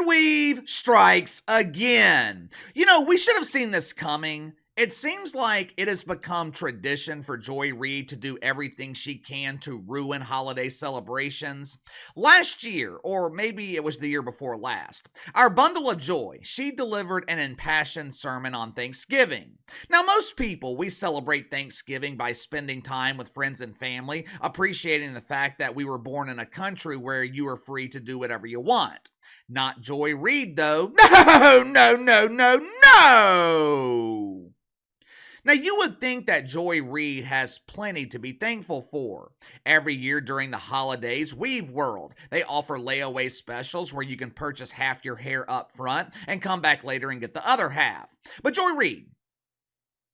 weave strikes again. We should have seen this coming. It seems like it has become tradition for Joy Reid to do everything she can to ruin holiday celebrations. Last year, or maybe it was the year before last, our bundle of joy, she delivered an impassioned sermon on Thanksgiving. Now, most people, we celebrate Thanksgiving by spending time with friends and family, appreciating the fact that we were born in a country where you are free to do whatever you want. Not Joy Reid, though. No, no, no, no, no! Now, you would think that Joy Reid has plenty to be thankful for. Every year during the holidays, Weave World, they offer layaway specials where you can purchase half your hair up front and come back later and get the other half. But Joy Reid,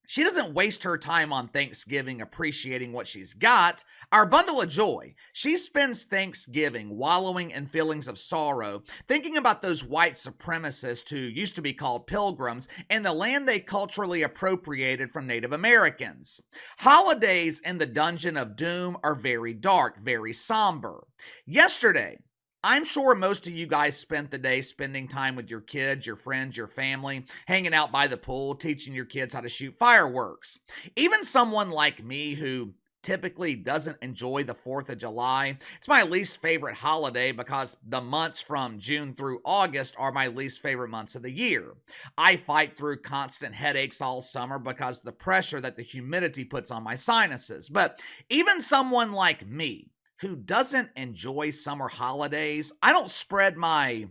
she doesn't waste her time on Thanksgiving appreciating what she's got. Our bundle of joy, she spends Thanksgiving wallowing in feelings of sorrow, thinking about those white supremacists who used to be called pilgrims and the land they culturally appropriated from Native Americans. Holidays in the Dungeon of Doom are very dark, very somber. Yesterday, I'm sure most of you guys spent the day spending time with your kids, your friends, your family, hanging out by the pool, teaching your kids how to shoot fireworks. Even someone like me who typically doesn't enjoy the 4th of July, it's my least favorite holiday because the months from June through August are my least favorite months of the year. I fight through constant headaches all summer because of the pressure that the humidity puts on my sinuses. But even someone like me, who doesn't enjoy summer holidays, I don't spread my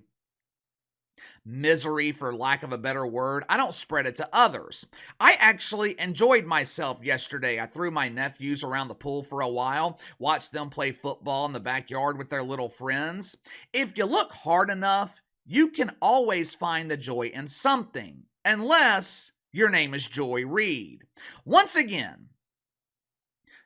misery, for lack of a better word, I don't spread it to others. I actually enjoyed myself yesterday. I threw my nephews around the pool for a while, watched them play football in the backyard with their little friends. If you look hard enough, you can always find the joy in something, unless your name is Joy Reid. Once again,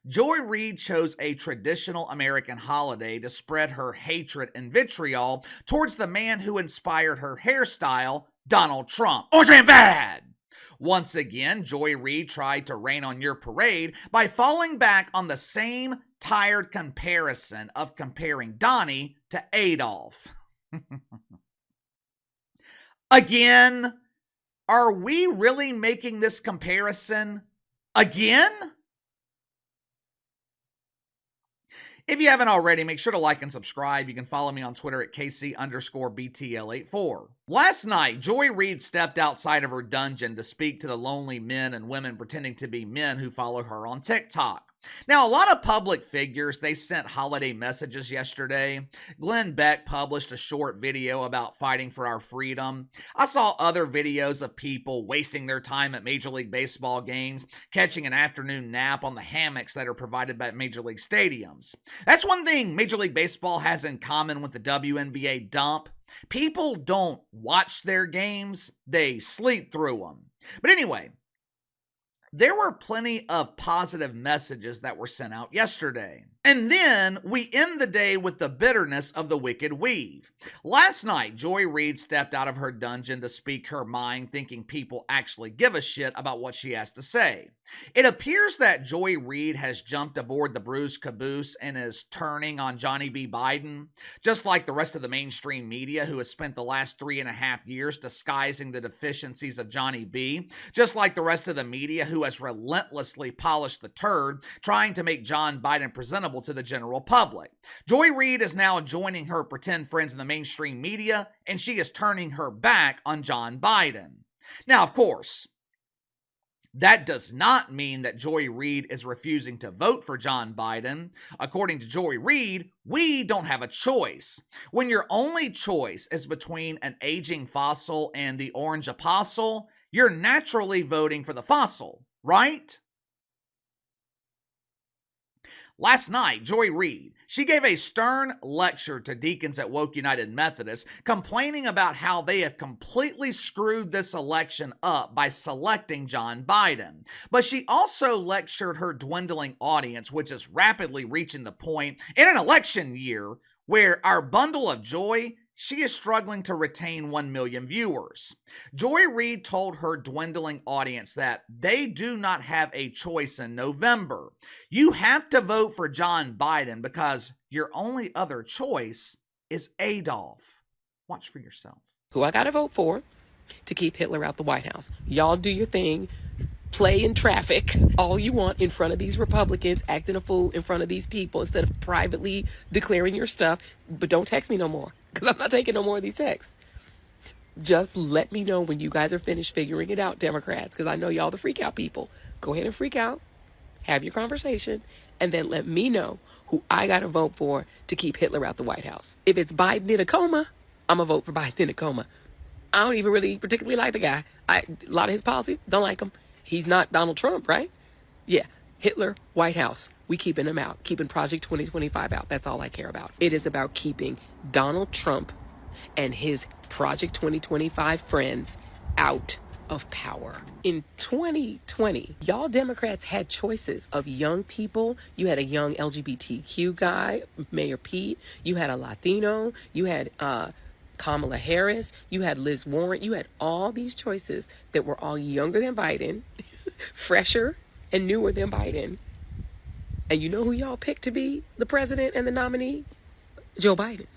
Joy Reid chose a traditional American holiday to spread her hatred and vitriol towards the man who inspired her hairstyle, Donald Trump. Orange Man bad! Once again, Joy Reid tried to rain on your parade by falling back on the same tired comparison of comparing Donnie to Adolf. Again? Are we really making this comparison? Again? If you haven't already, make sure to like and subscribe. You can follow me on Twitter at KC_BTL84. Last night, Joy Reid stepped outside of her dungeon to speak to the lonely men and women pretending to be men who follow her on TikTok. Now, a lot of public figures, they sent holiday messages yesterday. Glenn Beck published a short video about fighting for our freedom. I saw other videos of people wasting their time at Major League Baseball games, catching an afternoon nap on the hammocks that are provided by Major League stadiums. That's one thing Major League Baseball has in common with the WNBA dump. People don't watch their games, they sleep through them. But anyway, there were plenty of positive messages that were sent out yesterday. And then we end the day with the bitterness of the wicked weave. Last night, Joy Reid stepped out of her dungeon to speak her mind, thinking people actually give a shit about what she has to say. It appears that Joy Reid has jumped aboard the bruised caboose and is turning on Johnny B. Biden, just like the rest of the mainstream media who has spent the last 3.5 years disguising the deficiencies of Johnny B., just like the rest of the media who has relentlessly polished the turd, trying to make John Biden presentable to the general public. Joy Reid is now joining her pretend friends in the mainstream media, and she is turning her back on John Biden. Now, of course, that does not mean that Joy Reid is refusing to vote for John Biden. According to Joy Reid, we don't have a choice. When your only choice is between an aging fossil and the orange apostle, you're naturally voting for the fossil, right? Last night, Joy Reid, she gave a stern lecture to deacons at Woke United Methodist, complaining about how they have completely screwed this election up by selecting John Biden. But she also lectured her dwindling audience, which is rapidly reaching the point in an election year where our bundle of joy, she is struggling to retain 1 million viewers. Joy Reid told her dwindling audience that they do not have a choice in November. You have to vote for John Biden because your only other choice is Adolf. Watch for yourself. who I got to vote for to keep Hitler out the White House. Y'all do your thing. Play in traffic all you want in front of these Republicans, acting a fool in front of these people instead of privately declaring your stuff. But don't text me no more, because I'm not taking no more of these texts. Just let me know when you guys are finished figuring it out, Democrats, because I know y'all the freak out people. Go ahead and freak out, have your conversation, and then let me know who I got to vote for to keep Hitler out the White House. If it's Biden in a coma, I'm going to vote for Biden in a coma. I don't even really particularly like the guy. A lot of his policies, don't like him. He's not Donald Trump, right? Yeah. Hitler, White House. We keeping him out. Keeping Project 2025 out. That's all I care about. It is about keeping Donald Trump and his Project 2025 friends out of power. In 2020, y'all Democrats had choices of young people. You had a young LGBTQ guy, Mayor Pete. You had a Latino. You had Kamala Harris. You had Liz Warren. You had all these choices that were all younger than Biden, fresher and newer than Biden. And you know who y'all picked to be the president and the nominee? Joe Biden.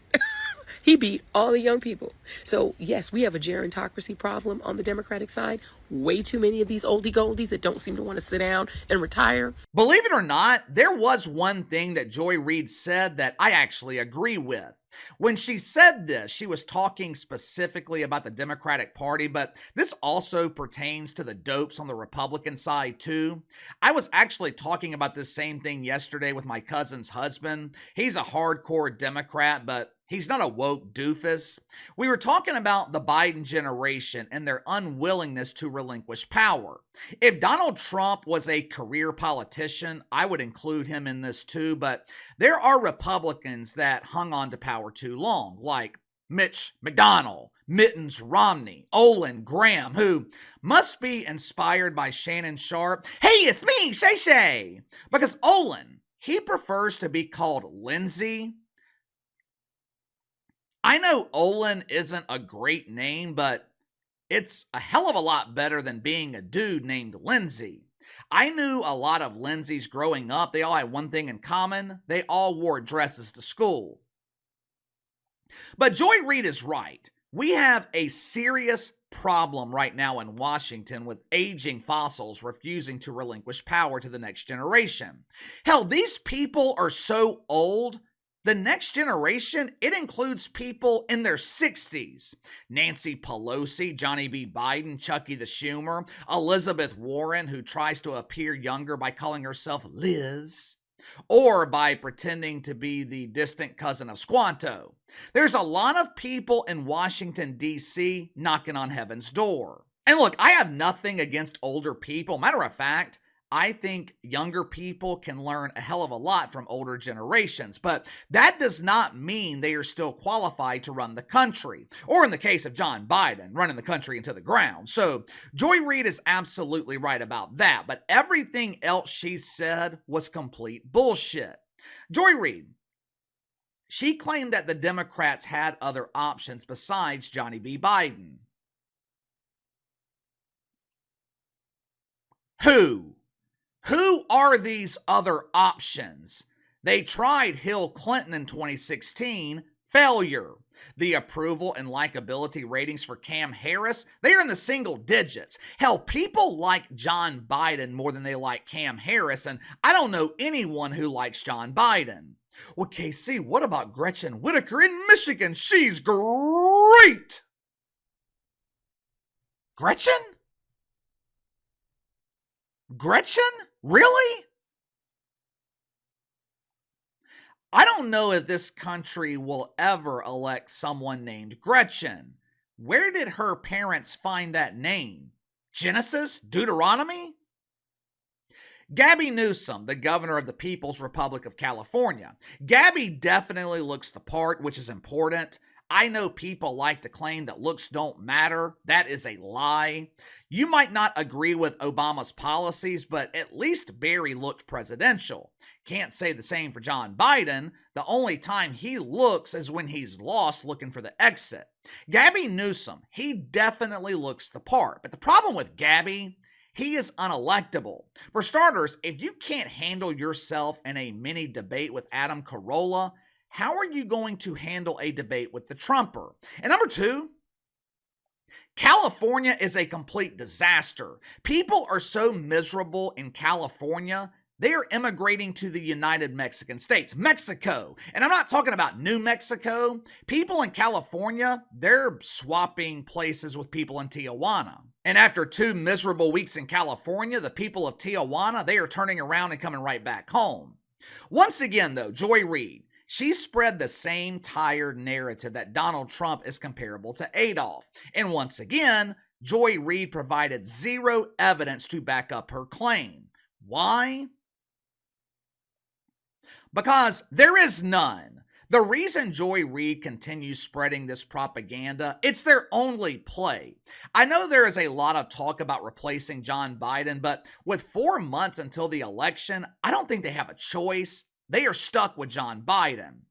He beat all the young people. So, yes, we have a gerontocracy problem on the Democratic side. Way too many of these oldie goldies that don't seem to want to sit down and retire. Believe it or not, there was one thing that Joy Reid said that I actually agree with. When she said this, she was talking specifically about the Democratic Party, but this also pertains to the dopes on the Republican side too. I was actually talking about this same thing yesterday with my cousin's husband. He's a hardcore Democrat, but he's not a woke doofus. We were talking about the Biden generation and their unwillingness to relinquish power. If Donald Trump was a career politician, I would include him in this too, but there are Republicans that hung on to power too long, like Mitch McConnell, Mittens Romney, Olin Graham, who must be inspired by Shannon Sharp. Hey, it's me, Shay Shay! Because Olin, he prefers to be called Lindsay. I know Olin isn't a great name, but it's a hell of a lot better than being a dude named Lindsay. I knew a lot of Lindsays growing up. They all had one thing in common. They all wore dresses to school. But Joy Reid is right. We have a serious problem right now in Washington with aging fossils refusing to relinquish power to the next generation. Hell, these people are so old. The next generation, it includes people in their 60s. Nancy Pelosi, Johnny B. Biden, Chucky the Schumer, Elizabeth Warren, who tries to appear younger by calling herself Liz, or by pretending to be the distant cousin of Squanto. There's a lot of people in Washington, D.C. knocking on heaven's door. And look, I have nothing against older people. Matter of fact, I think younger people can learn a hell of a lot from older generations, but that does not mean they are still qualified to run the country, or in the case of John Biden, running the country into the ground. So Joy Reid is absolutely right about that, but everything else she said was complete bullshit. Joy Reid, she claimed that the Democrats had other options besides Johnny B. Biden. Who? Who are these other options? They tried Hill Clinton in 2016, failure. The approval and likability ratings for Cam Harris, they are in the single digits. Hell, people like John Biden more than they like Cam Harris, and I don't know anyone who likes John Biden. Well, KC, what about Gretchen Whitaker in Michigan? She's great! Gretchen? Gretchen? Really? I don't know if this country will ever elect someone named Gretchen. Where did her parents find that name? Genesis? Deuteronomy? Gabby Newsom, the governor of the People's Republic of California. Gabby definitely looks the part, which is important. I know people like to claim that looks don't matter. That is a lie. You might not agree with Obama's policies, but at least Barry looked presidential. Can't say the same for John Biden. The only time he looks is when he's lost looking for the exit. Gabby Newsom, he definitely looks the part. But the problem with Gabby, he is unelectable. For starters, if you can't handle yourself in a mini debate with Adam Carolla, how are you going to handle a debate with the Trumper? And number two, California is a complete disaster. People are so miserable in California, they are immigrating to the United Mexican States, Mexico. And I'm not talking about New Mexico. People in California, they're swapping places with people in Tijuana. And after 2 miserable weeks in California, the people of Tijuana, they are turning around and coming right back home. Once again, though, Joy Reid, she spread the same tired narrative that Donald Trump is comparable to Adolf. And once again, Joy Reid provided zero evidence to back up her claim. Why? Because there is none. The reason Joy Reid continues spreading this propaganda, it's their only play. I know there is a lot of talk about replacing John Biden, but with 4 months until the election, I don't think they have a choice. They are stuck with John Biden.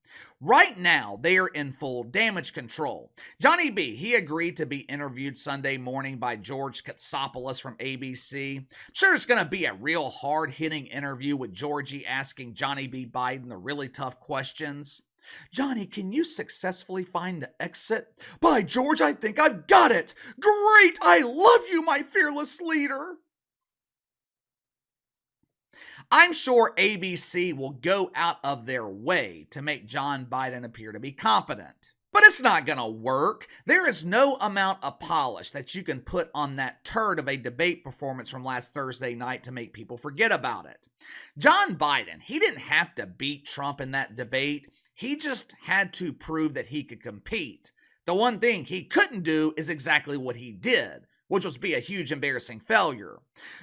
Right now, they are in full damage control. Johnny B, he agreed to be interviewed Sunday morning by George Katsopoulos from ABC. I'm sure it's going to be a real hard-hitting interview with Georgie asking Johnny B. Biden the really tough questions. Johnny, can you successfully find the exit? By George, I think I've got it. Great! I love you, my fearless leader. I'm sure ABC will go out of their way to make John Biden appear to be competent. But it's not going to work. There is no amount of polish that you can put on that turd of a debate performance from last Thursday night to make people forget about it. John Biden, he didn't have to beat Trump in that debate. He just had to prove that he could compete. The one thing he couldn't do is exactly what he did, which was be a huge embarrassing failure.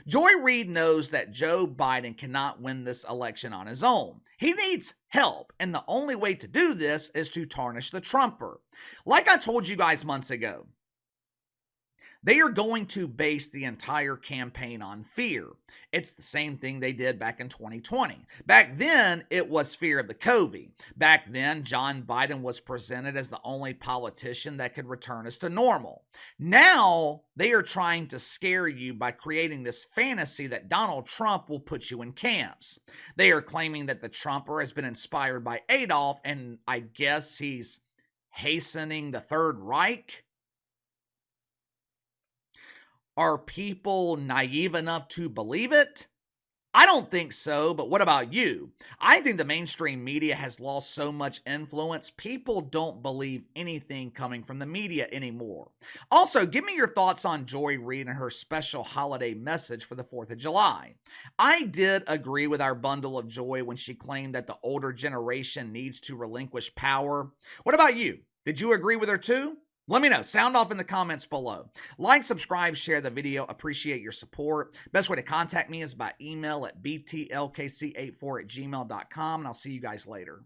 Joy Reid knows that Joe Biden cannot win this election on his own. He needs help, and the only way to do this is to tarnish the Trumper. Like I told you guys months ago, they are going to base the entire campaign on fear. It's the same thing they did back in 2020. Back then, it was fear of the COVID. Back then, John Biden was presented as the only politician that could return us to normal. Now, they are trying to scare you by creating this fantasy that Donald Trump will put you in camps. They are claiming that the Trumper has been inspired by Adolf, and I guess he's hastening the Third Reich. Are people naive enough to believe it? I don't think so, but what about you? I think the mainstream media has lost so much influence, people don't believe anything coming from the media anymore. Also, give me your thoughts on Joy Reid and her special holiday message for the 4th of July. I did agree with our bundle of joy when she claimed that the older generation needs to relinquish power. What about you? Did you agree with her too? Let me know. Sound off in the comments below. Like, subscribe, share the video. Appreciate your support. Best way to contact me is by email at btlkc84@gmail.com, and I'll see you guys later.